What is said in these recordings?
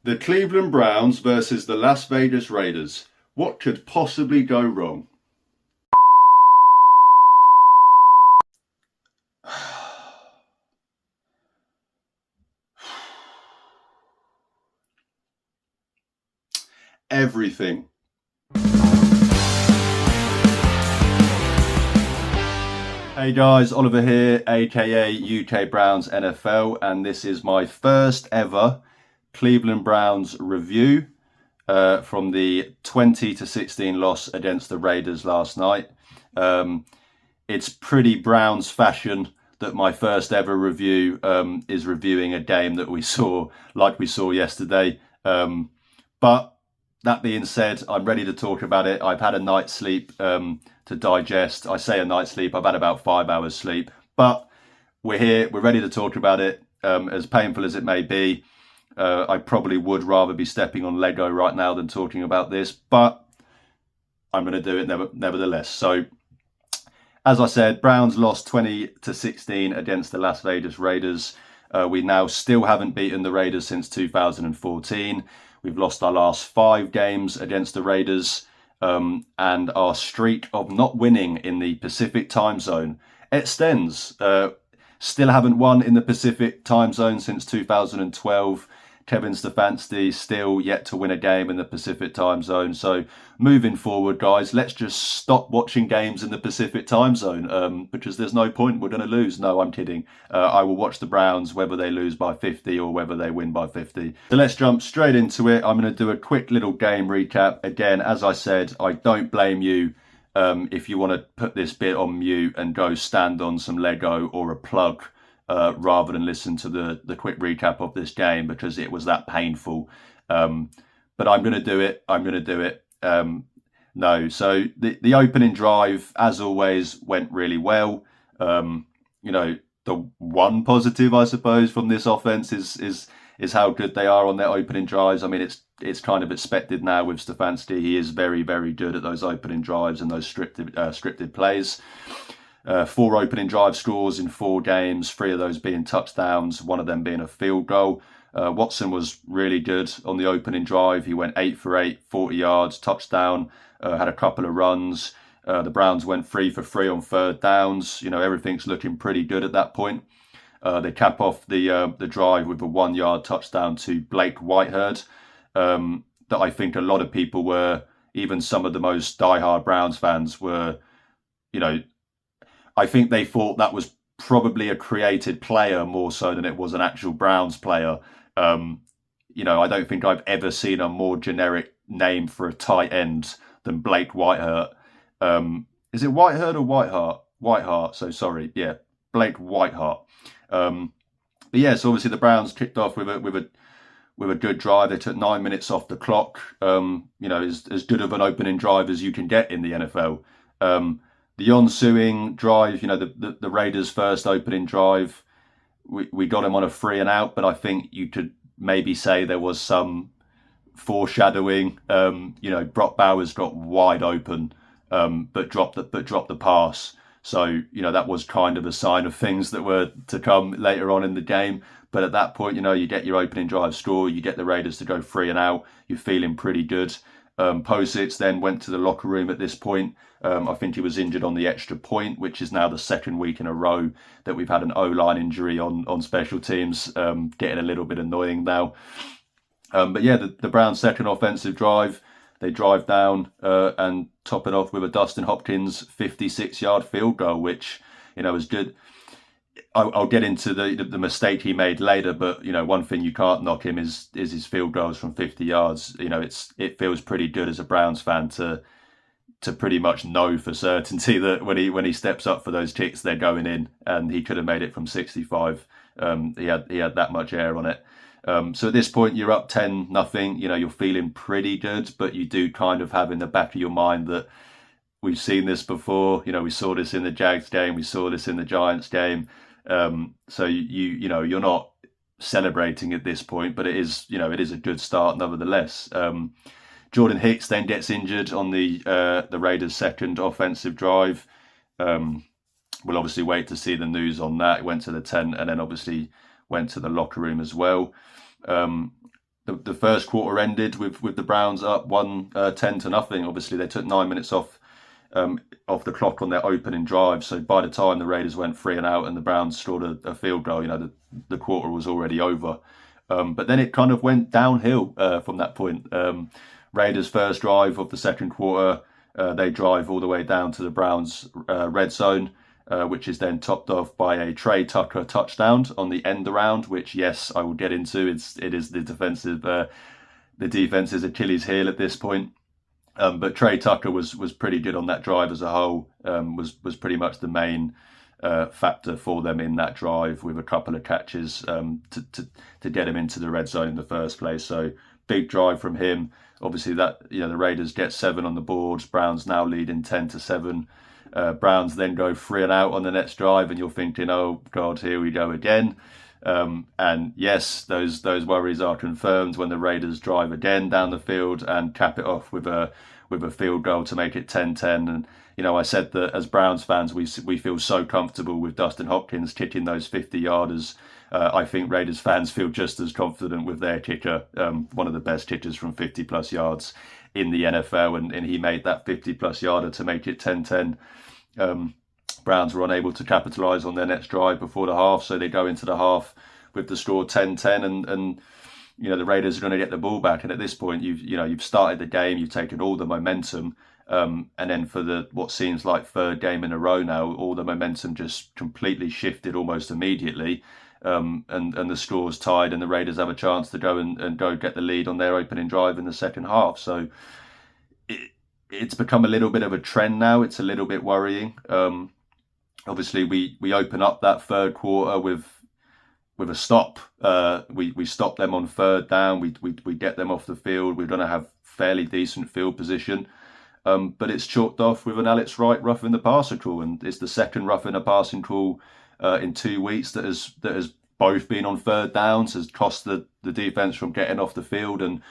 The Cleveland Browns versus the Las Vegas Raiders. What could possibly go wrong? Everything. Hey guys, Oliver here, aka UK Browns NFL, and this is my first ever Cleveland Browns review from the 20-16 loss against the Raiders last night. It's pretty Browns fashion that my first ever review is reviewing a game that we saw yesterday. But that being said, I'm ready to talk about it. I've had a night's sleep to digest. I say a night's sleep, I've had about 5 hours sleep, but we're here, we're ready to talk about it. As painful as it may be, I probably would rather be stepping on Lego right now than talking about this, but I'm going to do it nevertheless. So, as I said, Browns lost 20-16 against the Las Vegas Raiders. We now still haven't beaten the Raiders since 2014. We've lost our last 5 games against the Raiders, and our streak of not winning in the Pacific time zone extends. Still haven't won in the Pacific time zone since 2012. Kevin Stefanski still yet to win a game in the Pacific time zone. So moving forward, guys, let's just stop watching games in the Pacific time zone because there's no point. We're going to lose. No, I'm kidding. I will watch the Browns whether they lose by 50 or whether they win by 50. So let's jump straight into it. I'm going to do a quick little game recap. Again, as I said, I don't blame you if you want to put this bit on mute and go stand on some Lego or a plug. Rather than listen to the quick recap of this game because it was that painful. But I'm going to do it. So the opening drive, as always, went really well. The one positive, I suppose, from this offense is how good they are on their opening drives. I mean, it's kind of expected now with Stefanski. He is very, very good at those opening drives and those scripted plays. 4 opening drive scores in 4 games, 3 of those being touchdowns, 1 of them being a field goal. Watson was really good on the opening drive. He went 8 for 8, 40 yards, touchdown, had a couple of runs. The Browns went 3 for 3 on 3rd downs. Everything's looking pretty good at that point. They cap off the drive with a 1-yard touchdown to Blake Whitehead that I think a lot of people were, even some of the most diehard Browns fans were, I think they thought that was probably a created player more so than it was an actual Browns player. I don't think I've ever seen a more generic name for a tight end than Blake Whiteheart. Is it Whiteheart or Whiteheart? Whiteheart. So sorry. Yeah, Blake Whiteheart. So obviously the Browns kicked off with a good drive. They took 9 minutes off the clock. As good of an opening drive as you can get in the NFL. The ensuing drive, the Raiders' first opening drive, we got him on a 3 and out, but I think you could maybe say there was some foreshadowing. Brock Bowers got wide open, but dropped the pass. So that was kind of a sign of things that were to come later on in the game. But at that point, you get your opening drive score, you get the Raiders to go 3 and out. You're feeling pretty good. Positz then went to the locker room at this point. I think he was injured on the extra point, which is now the 2nd week in a row that we've had an O-line injury on special teams, getting a little bit annoying now. The Browns' second offensive drive, they drive down and top it off with a Dustin Hopkins 56-yard field goal, which, was good. I'll get into the mistake he made later, but one thing you can't knock him is his field goals from 50 yards. It feels pretty good as a Browns fan to pretty much know for certainty that when he steps up for those kicks, they're going in, and he could have made it from 65. He had that much air on it. So at this point, you're up 10-0. You're feeling pretty good, but you do kind of have in the back of your mind that we've seen this before. We saw this in the Jags game, we saw this in the Giants game. So you're not celebrating at this point, but it is a good start nevertheless. Jordan Hicks then gets injured on the Raiders' second offensive drive. We'll obviously wait to see the news on that. It went to the tent and then obviously went to the locker room as well. the first quarter ended with the Browns up 10-0. Obviously, they took 9 minutes off the clock on their opening drive. So by the time the Raiders went 3-and-out and the Browns scored a field goal, the quarter was already over. But then it kind of went downhill from that point. Raiders' first drive of the second quarter, they drive all the way down to the Browns' red zone, which is then topped off by a Trey Tucker touchdown on the end around, which, yes, I will get into. It is the defense's Achilles heel at this point. But Trey Tucker was pretty good on that drive as a whole. Was pretty much the main factor for them in that drive, with a couple of catches to get him into the red zone in the first place. So big drive from him. Obviously, that the Raiders get 7 on the board. Browns now leading 10-7. Browns then go 3-and-out on the next drive, and you're thinking, oh God, here we go again. And yes, those worries are confirmed when the Raiders drive again down the field and cap it off with a field goal to make it 10-10. And I said that as Browns fans, we feel so comfortable with Dustin Hopkins kicking those 50-yarders. I think Raiders fans feel just as confident with their kicker, one of the best kickers from 50-plus yards in the NFL, and he made that 50-plus yarder to make it 10-10. Browns were unable to capitalise on their next drive before the half, so they go into the half with the score 10-10, and the Raiders are going to get the ball back. And at this point, you've started the game, you've taken all the momentum, and then for what seems like third game in a row now, all the momentum just completely shifted almost immediately. And the score's tied, and the Raiders have a chance to go and go get the lead on their opening drive in the second half. So it's become a little bit of a trend now. It's a little bit worrying. Obviously, we open up that third quarter with a stop. We stop them on third down. We get them off the field. We're going to have fairly decent field position. But it's chalked off with an Alex Wright roughing the passer call, and it's the second roughing the passing call in 2 weeks that has both been on third downs, has cost the defense from getting off the field. And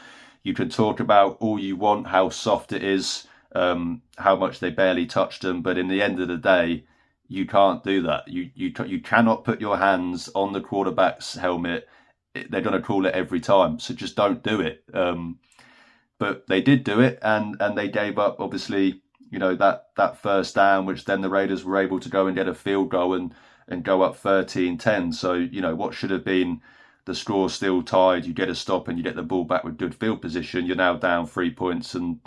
you can talk about all you want how soft it is, how much they barely touched them, but in the end of the day, you can't do that. You cannot put your hands on the quarterback's helmet. They're going to call it every time, so just don't do it. But they did do it, and they gave up, obviously, that first down, which then the Raiders were able to go and get a field goal and go up 13-10. So, what should have been the score still tied, you get a stop and you get the ball back with good field position. You're now down 3 points, and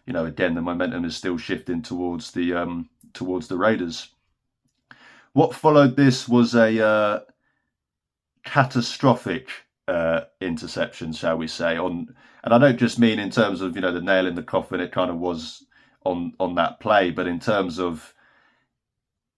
again, the momentum is still shifting towards the Raiders. What followed this was a catastrophic interception, shall we say, and I don't just mean in terms of the nail in the coffin it kind of was on that play, but in terms of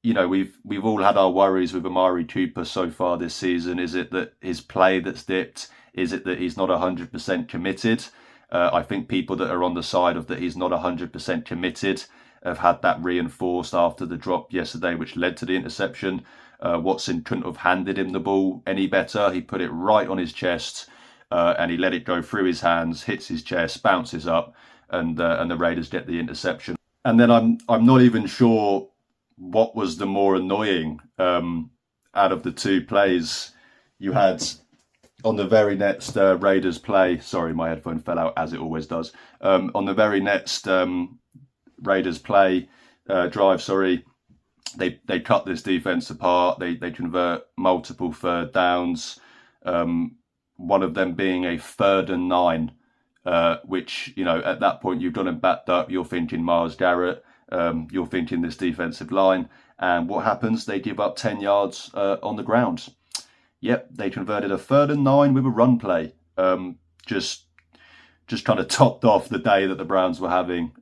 we've all had our worries with Amari Cooper so far this season. Is it that his play that's dipped? Is it that he's not 100% committed? I think people that are on the side of that he's not 100% committed have had that reinforced after the drop yesterday, which led to the interception. Watson couldn't have handed him the ball any better. He put it right on his chest, and he let it go through his hands, hits his chest, bounces up, and the Raiders get the interception. And then I'm not even sure what was the more annoying out of the two plays. You had on the very next Raiders play, sorry, my headphone fell out as it always does. On the very next Raiders play drive, they cut this defense apart. They convert multiple third downs. One of them being a 3rd and 9, which at that point you've got them backed up. You're thinking Myles Garrett. You're thinking this defensive line, and what happens? They give up 10 yards on the ground. Yep, they converted a 3rd and 9 with a run play. Just kind of topped off the day that the Browns were having,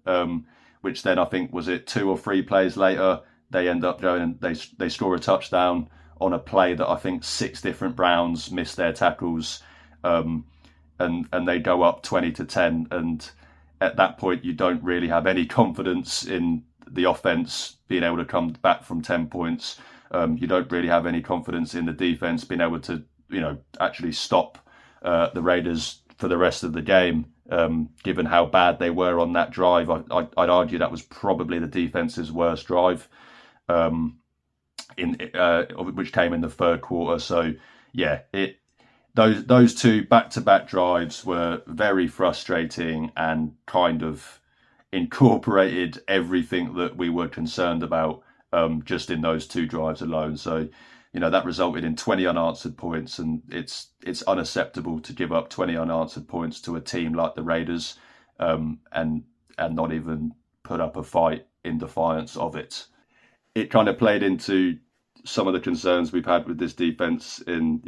which then I think was it 2 or 3 plays later, they end up going and they score a touchdown on a play that I think 6 different Browns missed their tackles, and they go up 20-10. And at that point, you don't really have any confidence in the offense being able to come back from 10 points. You don't really have any confidence in the defense being able to, actually stop the Raiders for the rest of the game. Given how bad they were on that drive, I'd argue that was probably the defense's worst drive, which came in the third quarter. So yeah, those two back-to-back drives were very frustrating and kind of incorporated everything that we were concerned about just in those two drives alone. So, that resulted in 20 unanswered points, and it's unacceptable to give up 20 unanswered points to a team like the Raiders, and not even put up a fight in defiance of it. It kind of played into some of the concerns we've had with this defense and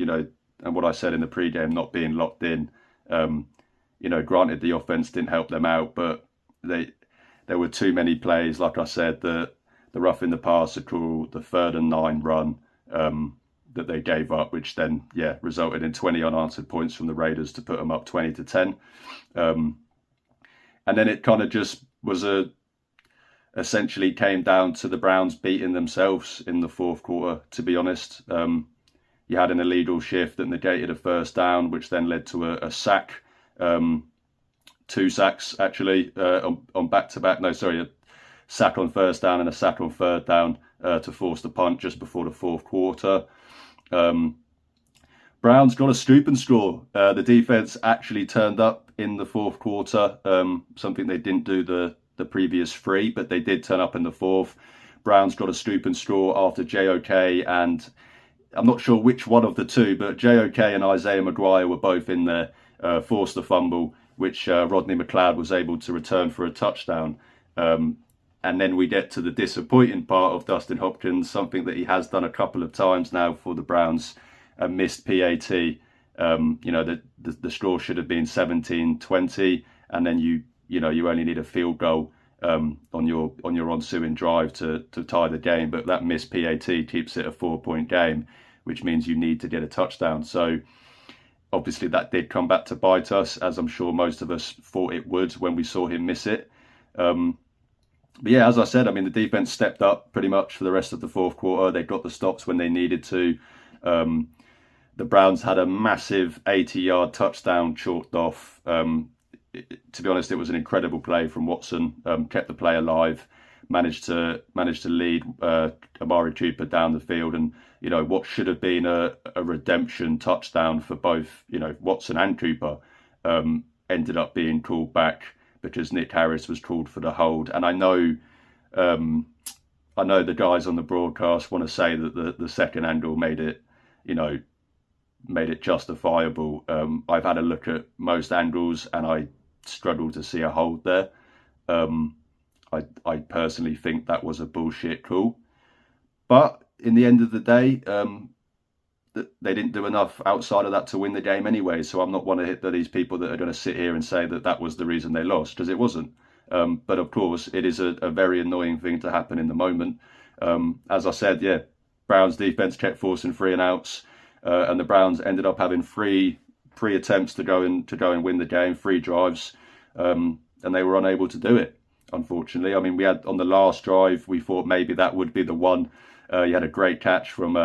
what I said in the pregame, not being locked in. Granted, the offense didn't help them out, but there were too many plays. Like I said, the rough in the passer call, the 3rd and 9 run that they gave up, which then resulted in 20 unanswered points from the Raiders to put them up 20-10. And then it kind of just was essentially came down to the Browns beating themselves in the fourth quarter. To be honest, you had an illegal shift that negated a first down, which then led to a sack, 2 sacks actually on back-to-back. No, sorry, a sack on first down and a sack on 3rd down to force the punt just before the fourth quarter. Browns got a scoop and score. The defense actually turned up in the fourth quarter, something they didn't do the previous 3, but they did turn up in the fourth. Browns got a scoop and score after JOK, and I'm not sure which one of the two, but JOK and Isaiah McGuire were both in there, forced a fumble, which Rodney McLeod was able to return for a touchdown. And then we get to the disappointing part of Dustin Hopkins, something that he has done a couple of times now for the Browns, a missed PAT. The score should have been 17-20, and then you only need a field goal on your ensuing drive to tie the game. But that missed PAT keeps it a 4-point game, which means you need to get a touchdown. So obviously that did come back to bite us, as I'm sure most of us thought it would when we saw him miss it. But yeah, as I said, the defense stepped up pretty much for the rest of the fourth quarter. They got the stops when they needed to. The Browns had a massive 80-yard touchdown chalked off. To be honest, it was an incredible play from Watson. Kept the play alive, managed to lead Amari Cooper down the field, and what should have been a redemption touchdown for both Watson and Cooper ended up being called back because Nick Harris was called for the hold. And I know the guys on the broadcast want to say that the second angle made it justifiable. I've had a look at most angles and I struggle to see a hold there. I personally think that was a bullshit call. But in the end of the day, they didn't do enough outside of that to win the game anyway. So I'm not one of these people that are going to sit here and say that was the reason they lost, because it wasn't. But of course, it is a very annoying thing to happen in the moment. As I said, Browns defense kept forcing 3 and outs, and the Browns ended up having three attempts to go and win the game, 3 drives, and they were unable to do it. Unfortunately, we had on the last drive, we thought maybe that would be the one. You had a great catch from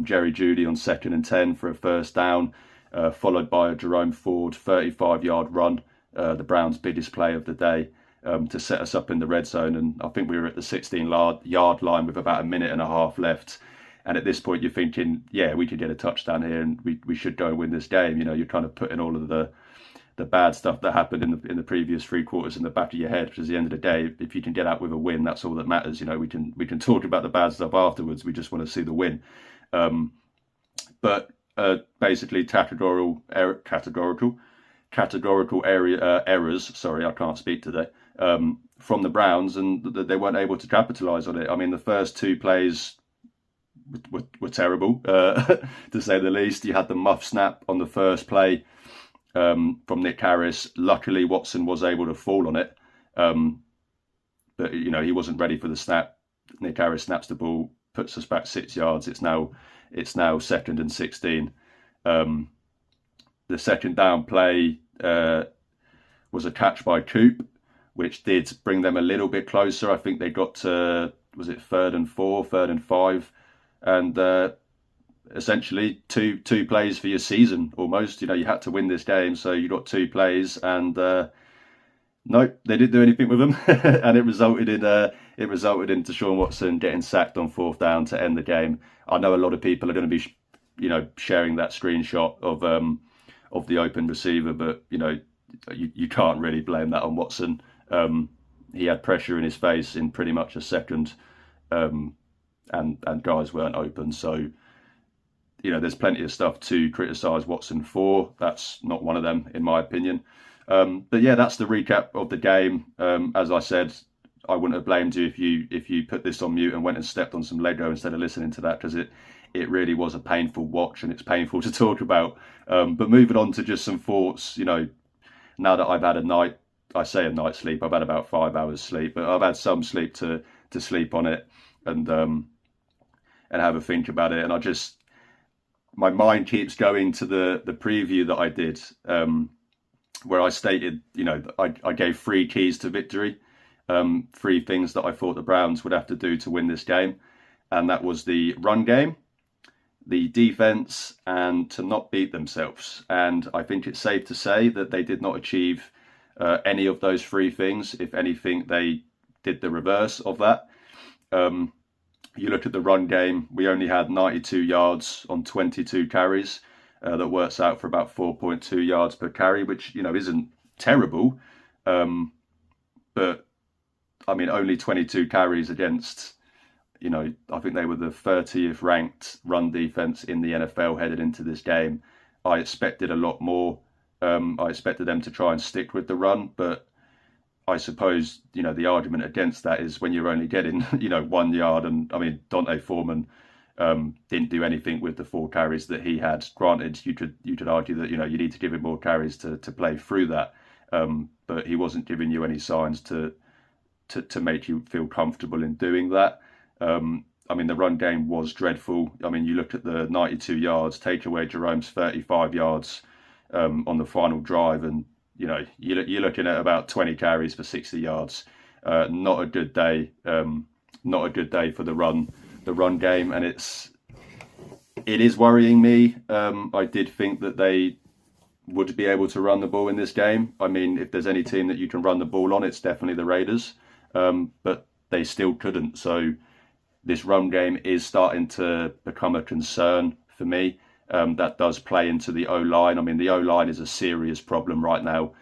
Jerry Jeudy on 2nd and 10 for a first down, followed by a Jerome Ford 35-yard run, the Browns' biggest play of the day, to set us up in the red zone. And I think we were at the 16-yard line with about a minute and a half left. And at this point, you're thinking, we could get a touchdown here and we should go and win this game. You're kind of putting all of the bad stuff that happened in the previous 3 quarters in the back of your head, because at the end of the day, if you can get out with a win, that's all that matters. We can talk about the bad stuff afterwards. We just want to see the win. But basically, categorical errors. Sorry, I can't speak today. From the Browns, and they weren't able to capitalize on it. The first 2 plays were terrible, to say the least. You had the muff snap on the first play from Nick Harris. Luckily, Watson was able to fall on it, but he wasn't ready for the snap. Nick Harris snaps the ball, puts us back 6 yards. It's now 2nd and 16. The second down play was a catch by Coop, which did bring them a little bit closer. I think they got to, was it 3rd and 4, 3rd and 5, and essentially two plays for your season almost. You had to win this game, so you got 2 plays, and nope, they didn't do anything with them, and it resulted in Deshaun Watson getting sacked on 4th down to end the game. I know a lot of people are going to be sharing that screenshot of the open receiver. But you can't really blame that on Watson. He had pressure in his face in pretty much a second, and guys weren't open. So there's plenty of stuff to criticise Watson for. That's not one of them, in my opinion. But yeah, that's the recap of the game. As I said, I wouldn't have blamed you if you put this on mute and went and stepped on some Lego instead of listening to that, because it really was a painful watch and it's painful to talk about. But moving on to just some thoughts, now that I've had a night's sleep, I've had about 5 hours sleep, but I've had some sleep to sleep on it and have a think about it. And my mind keeps going to the preview that I did, where I stated, I gave 3 keys to victory, 3 things that I thought the Browns would have to do to win this game. And that was the run game, the defense, and to not beat themselves. And I think it's safe to say that they did not achieve any of those 3 things. If anything, they did the reverse of that. You look at the run game, we only had 92 yards on 22 carries. That works out for about 4.2 yards per carry, which, isn't terrible. But, I mean, only 22 carries against, I think they were the 30th ranked run defense in the NFL headed into this game. I expected a lot more. I expected them to try and stick with the run, but I suppose, the argument against that is when you're only getting, 1 yard. And I mean, Dante Foreman didn't do anything with the 4 carries that he had. Granted, you could argue that, you need to give him more carries to play through that. But he wasn't giving you any signs to make you feel comfortable in doing that. I mean, the run game was dreadful. I mean, you look at the 92 yards, take away Jerome's 35 yards on the final drive, and you're looking at about 20 carries for 60 yards. Not a good day. Not a good day for the run game, and it is worrying me. I did think that they would be able to run the ball in this game. I mean, if there's any team that you can run the ball on, it's definitely the Raiders. But they still couldn't. So this run game is starting to become a concern for me. That does play into the O-line. I mean, the O-line is a serious problem right now.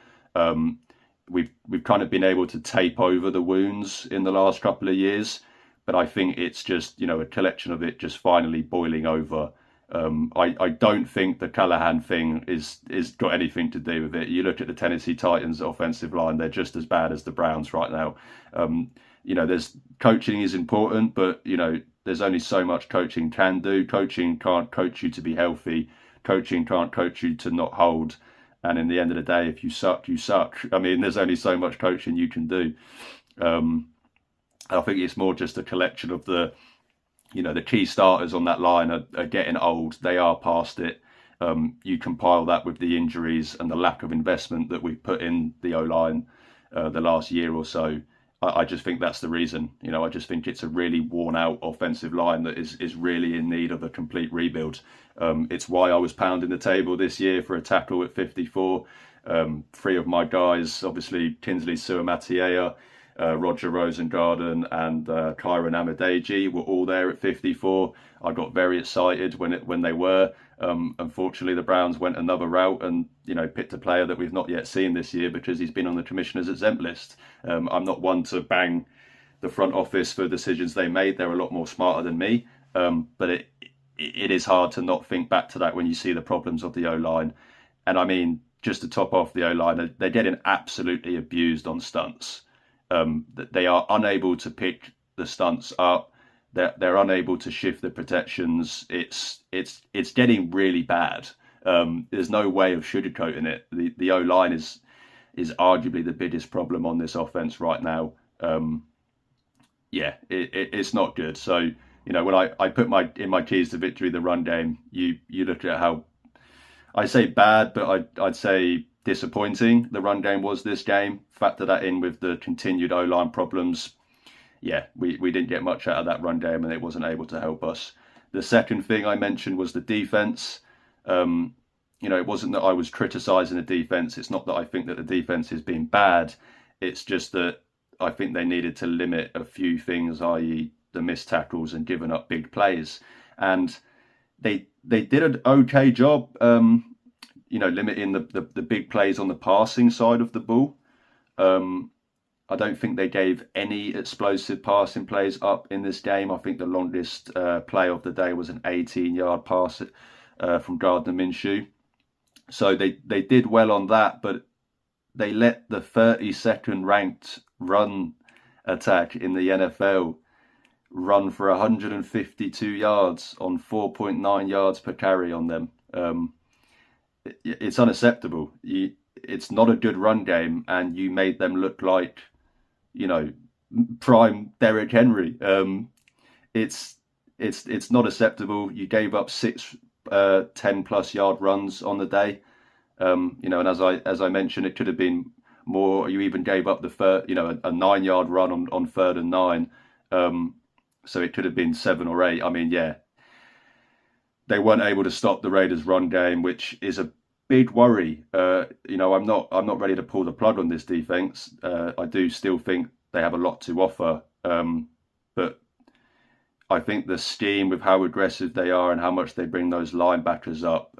We've kind of been able to tape over the wounds in the last couple of years, but I think it's just, a collection of it just finally boiling over. I don't think the Callahan thing is got anything to do with it. You look at the Tennessee Titans offensive line, they're just as bad as the Browns right now. There's coaching is important, but, there's only so much coaching can do. Coaching can't coach you to be healthy. Coaching can't coach you to not hold. And in the end of the day, if you suck, you suck. I mean, there's only so much coaching you can do. I think it's more just a collection of the key starters on that line are getting old. They are past it. You compile that with the injuries and the lack of investment that we've put in the O-line the last year or so. I just think that's the reason. I just think it's a really worn out offensive line that is really in need of a complete rebuild. It's why I was pounding the table this year for a tackle at 54. 3 of my guys, obviously Kinsley Suamatiea, Roger Rosengarten and Kyron Amadeji were all there at 54. I got very excited when they were. Unfortunately, the Browns went another route and picked a player that we've not yet seen this year because he's been on the commissioner's exempt list. I'm not one to bang the front office for decisions they made. They're a lot more smarter than me. But it is hard to not think back to that when you see the problems of the O-line. And I mean, just to top off the O-line, they're getting absolutely abused on stunts. They are unable to pick the stunts up. They're unable to shift the protections. It's getting really bad. There's no way of sugarcoating it. The O-line is arguably the biggest problem on this offense right now. It's not good. So when I put my keys to victory the run game, you look at how I say bad, but I'd say disappointing the run game was this game. Factor that in with the continued O-line problems. Yeah, we didn't get much out of that run game and it wasn't able to help us. The second thing I mentioned was the defense. It wasn't that I was criticising the defense. It's not that I think that the defense is being bad. It's just that I think they needed to limit a few things, i.e. the missed tackles and giving up big plays. And they did an okay job limiting the big plays on the passing side of the ball. I don't think they gave any explosive passing plays up in this game. I think the longest play of the day was an 18-yard pass from Gardner Minshew. So they did well on that, but they let the 32nd ranked run attack in the NFL run for 152 yards on 4.9 yards per carry on them. It's unacceptable. It's not a good run game, and you made them look like, prime Derrick Henry. It's not acceptable. You gave up 6 10+ yard runs on the day. And as I mentioned, it could have been more. You even gave up a 9-yard run on 3rd and 9. So it could have been 7 or 8. I mean, yeah, they weren't able to stop the Raiders' run game, which is a big worry. I'm not ready to pull the plug on this defense. I do still think they have a lot to offer, but I think the scheme with how aggressive they are and how much they bring those linebackers up,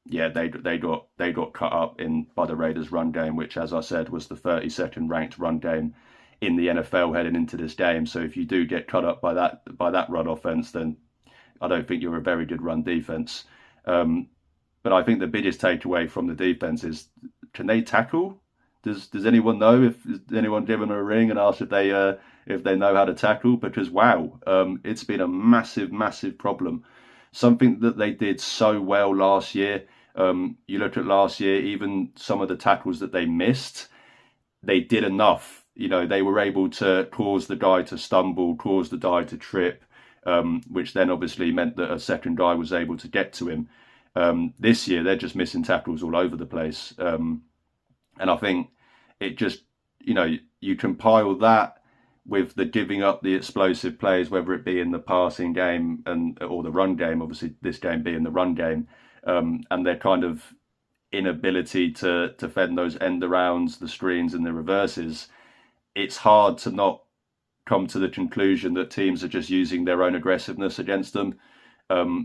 they got cut up by the Raiders' run game, which, as I said, was the 32nd ranked run game in the NFL heading into this game. So if you do get cut up by that run offense, then I don't think you're a very good run defense. But I think the biggest takeaway from the defense is, can they tackle? Does anyone know? If anyone given a ring and asked if they know how to tackle? Because wow, it's been a massive problem. Something that they did so well last year. You look at last year, even some of the tackles that they missed, they did enough. They were able to cause the guy to stumble, cause the guy to trip, which then obviously meant that a second guy was able to get to him. This year, they're just missing tackles all over the place. And I think it just, you compile that with the giving up the explosive plays, whether it be in the passing game or the run game, obviously this game being the run game, and their kind of inability to fend those end arounds, the screens and the reverses, it's hard to not come to the conclusion that teams are just using their own aggressiveness against them.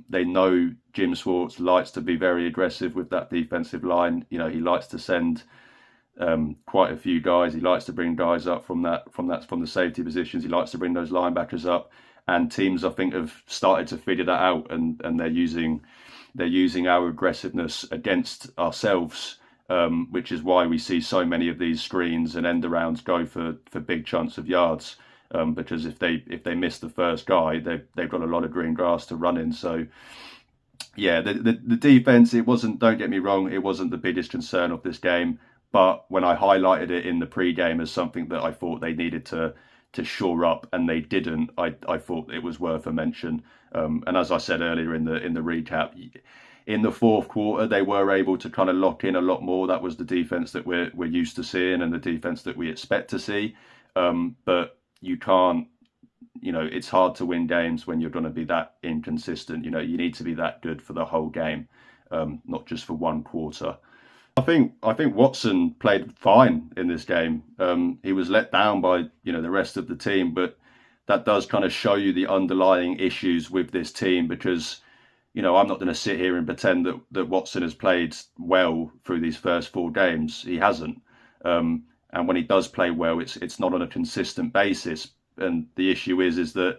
They know Jim Schwartz likes to be very aggressive with that defensive line. He likes to send quite a few guys. He likes to bring guys up from the safety positions. He likes to bring those linebackers up. And teams, I think, have started to figure that out, and they're using our aggressiveness against ourselves, which is why we see so many of these screens and end arounds go for big chunks of yards. Because if they miss the first guy, they've got a lot of green grass to run in. So yeah, the defense, it wasn't, don't get me wrong, it wasn't the biggest concern of this game. But when I highlighted it in the pre-game as something that I thought they needed to shore up, and they didn't, I thought it was worth a mention. And as I said earlier in the recap, in the fourth quarter, they were able to kind of lock in a lot more. That was the defense that we're used to seeing and the defense that we expect to see. But you can't, it's hard to win games when you're going to be that inconsistent. You need to be that good for the whole game, not just for one quarter. I think Watson played fine in this game. He was let down by the rest of the team, but that does kind of show you the underlying issues with this team, because I'm not going to sit here and pretend that Watson has played well through these first 4 games. He hasn't. And when he does play well, it's not on a consistent basis. And the issue is that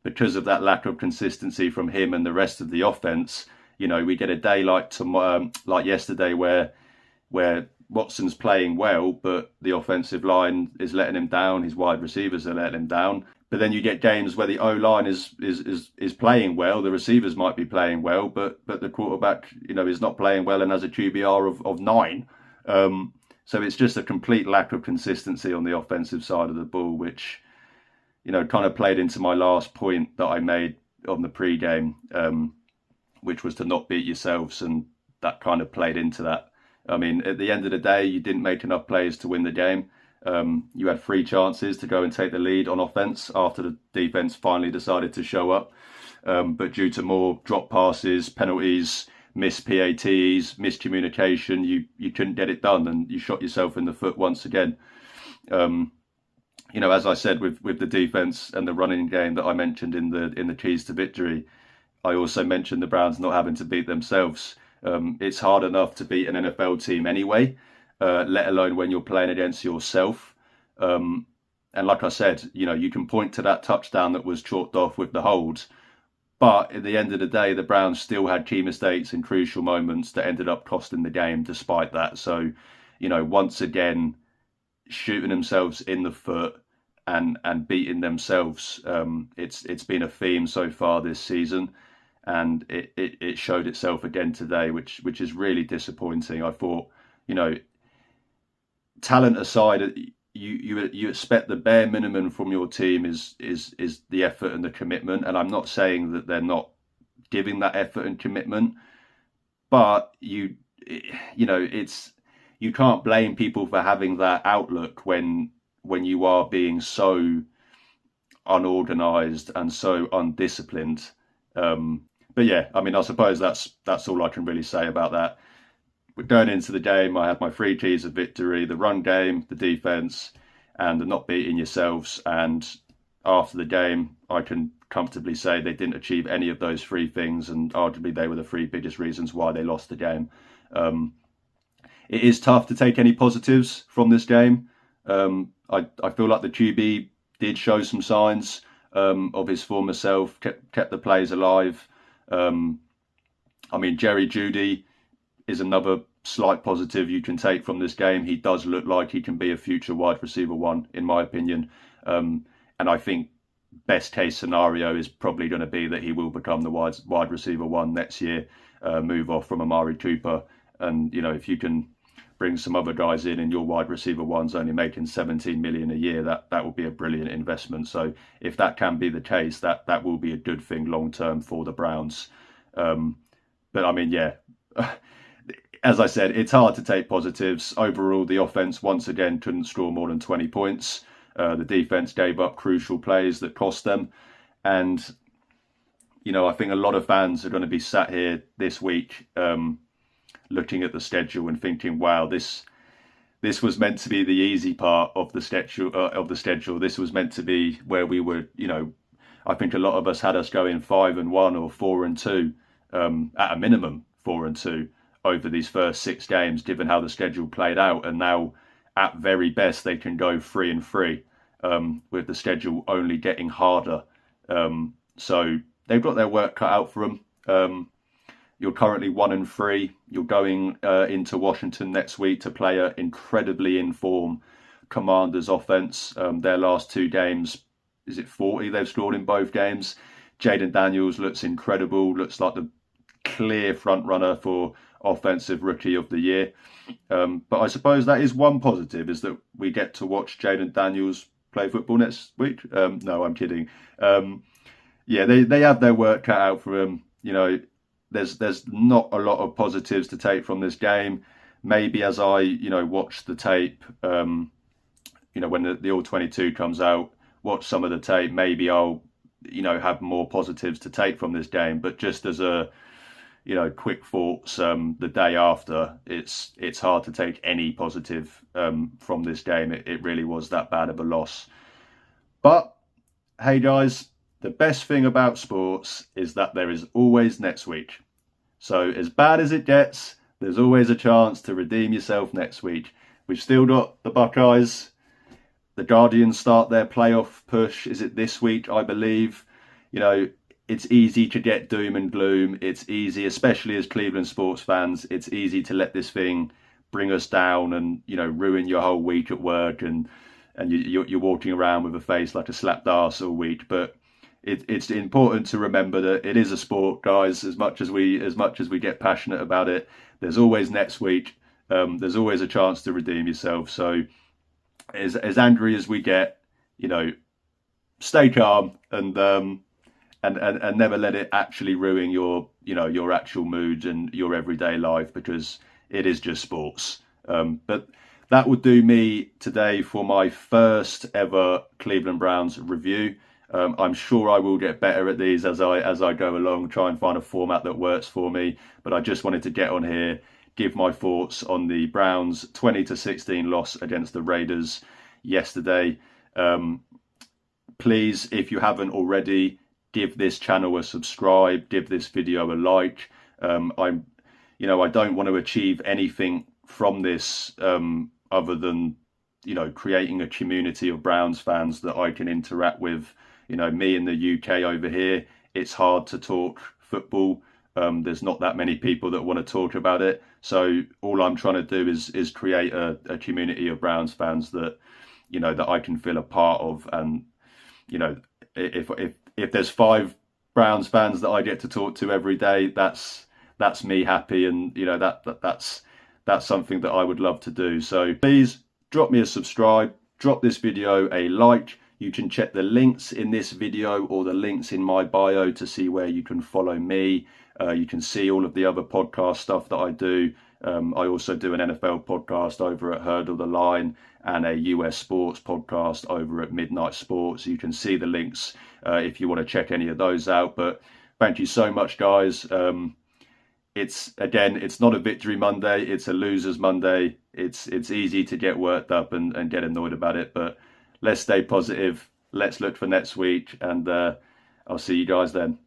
because of that lack of consistency from him and the rest of the offense, we get a day like yesterday where Watson's playing well, but the offensive line is letting him down. His wide receivers are letting him down. But then you get games where the O-line is playing well. The receivers might be playing well, but the quarterback, is not playing well and has a QBR of 9. So it's just a complete lack of consistency on the offensive side of the ball, which, kind of played into my last point that I made on the pre-game, which was to not beat yourselves, and that kind of played into that. I mean, at the end of the day, you didn't make enough plays to win the game. You had 3 chances to go and take the lead on offense after the defense finally decided to show up. But due to more drop passes, penalties, missed PATs, miscommunication, you couldn't get it done, and you shot yourself in the foot once again. As I said, with the defense and the running game that I mentioned in the keys to victory, I also mentioned the Browns not having to beat themselves. It's hard enough to beat an NFL team anyway, let alone when you're playing against yourself. And like I said, you can point to that touchdown that was chalked off with the hold, but at the end of the day, the Browns still had key mistakes in crucial moments that ended up costing the game despite that. So, once again, shooting themselves in the foot and beating themselves. It's been a theme so far this season, and it showed itself again today, which is really disappointing. I thought, talent aside, you expect the bare minimum from your team is the effort and the commitment. And I'm not saying that they're not giving that effort and commitment, but you can't blame people for having that outlook when you are being so unorganized and so undisciplined. But yeah, I mean, I suppose that's all I can really say about that. But going into the game, I had my 3 keys of victory: the run game, the defense, and the not beating yourselves. And after the game, I can comfortably say they didn't achieve any of those 3 things, and arguably they were the 3 biggest reasons why they lost the game. It is tough to take any positives from this game. I feel like the QB did show some signs of his former self, kept the plays alive. I mean, Jerry Jeudy is another slight positive you can take from this game. He does look like he can be a future wide receiver 1, in my opinion. And I think best case scenario is probably going to be that he will become the wide receiver 1 next year, move off from Amari Cooper. And, if you can bring some other guys in and your wide receiver 1's only making 17 million a year, that will be a brilliant investment. So if that can be the case, that will be a good thing long term for the Browns. But I mean, yeah, as I said, it's hard to take positives. Overall, the offense once again couldn't score more than 20 points. The defense gave up crucial plays that cost them. And, I think a lot of fans are going to be sat here this week looking at the schedule and thinking, wow, this was meant to be the easy part of the schedule. This was meant to be where we were, I think a lot of us had us going 5-1 or 4-2, at a minimum 4-2 over these first 6 games, given how the schedule played out. And now, at very best, they can go 3-3 with the schedule only getting harder. So they've got their work cut out for them. You're currently 1-3. You're going into Washington next week to play an incredibly in form Commanders offense. Their last 2 games, is it 40 they've scored in both games? Jaden Daniels looks incredible. Looks like the clear front runner for Offensive Rookie of the Year. But I suppose that is one positive, is that we get to watch Jaden Daniels play football next week. No, I'm kidding. Yeah, they have their work cut out for them. There's not a lot of positives to take from this game. Maybe as I watch the tape, when the All 22 comes out, watch some of the tape, maybe I'll have more positives to take from this game. But just as a quick thoughts, the day after, it's hard to take any positive from this game. It really was that bad of a loss. But hey guys, the best thing about sports is that there is always next week. So as bad as it gets, there's always a chance to redeem yourself next week. We've still got the Buckeyes. The Guardians start their playoff push. Is it this week, I believe? It's easy to get doom and gloom. It's easy, especially as Cleveland sports fans, it's easy to let this thing bring us down and, ruin your whole week at work. And you're walking around with a face like a slapped arse all week. But it's important to remember that it is a sport, guys. As much as we get passionate about it, there's always next week. There's always a chance to redeem yourself. So as angry as we get, stay calm and never let it actually ruin your actual mood and your everyday life, because it is just sports. But that would do me today for my first ever Cleveland Browns review. I'm sure I will get better at these as I go along, try and find a format that works for me. But I just wanted to get on here, give my thoughts on the Browns 20-16 loss against the Raiders yesterday. Please, if you haven't already, give this channel a subscribe, give this video a like. I'm I don't want to achieve anything from this other than, creating a community of Browns fans that I can interact with. Me in the UK over here, it's hard to talk football. There's not that many people that want to talk about it. So all I'm trying to do is create a community of Browns fans that, that I can feel a part of. And, if there's 5 Browns fans that I get to talk to every day, that's me happy. And, that's something that I would love to do. So please drop me a subscribe, drop this video a like. You can check the links in this video or the links in my bio to see where you can follow me. You can see all of the other podcast stuff that I do. I also do an NFL podcast over at Hurdle the Line and a US sports podcast over at Midnight Sports. You can see the links if you want to check any of those out. But thank you so much, guys. It's not a victory Monday, it's a losers Monday. It's easy to get worked up and get annoyed about it, but let's stay positive. Let's look for next week, and I'll see you guys then.